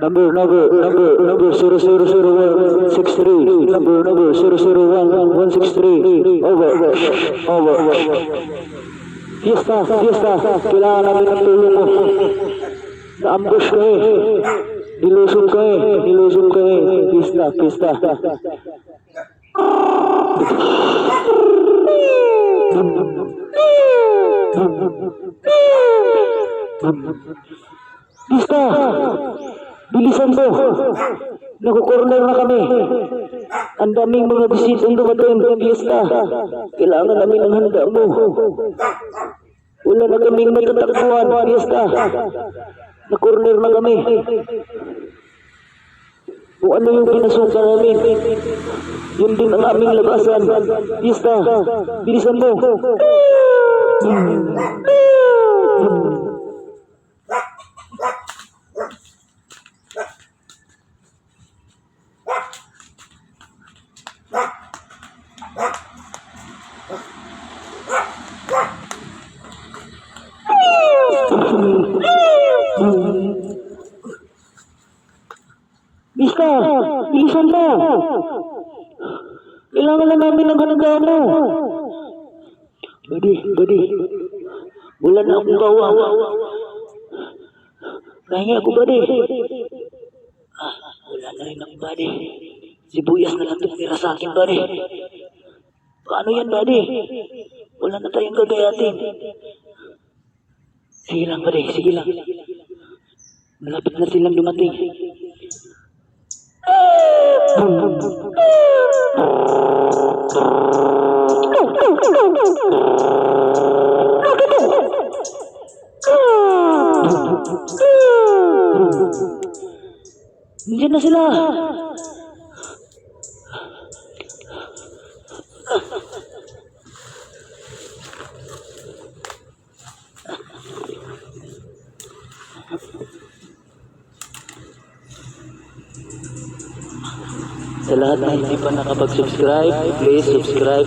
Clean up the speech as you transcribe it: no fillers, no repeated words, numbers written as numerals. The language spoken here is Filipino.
Number 0000163. Number 00163. Over. Fiesta. Kailangan namin ng tulong mo. Na-ambush ko eh. Nilusog ko eh. Fiesta. Fiesta! Bilisan mo! Nakukorner na kami. Ang daming mga bisitang dumating. Fiesta! Kailangan namin ng handa mo. Wala na kaming natatakbuhan. Fiesta! Nakorner na kami. Kung ano yung pinasukan namin, yun din ang aming labasan. Fiesta! Bilisan mo! Fiesta, bilisan mo. Kailangan na namin ng handa mo. Buddy. Wala na akong bawang. Nahingi ako, buddy. Wala na rin ako, buddy. Sibuyas na lang tumira sa akin, buddy. Paano yan, buddy? Wala na tayong gagayatin. Sige lang, buddy. Malapit na silang dumating. Nandiyan na sila. Sa lahat na hindi pa nakapag-subscribe, please subscribe.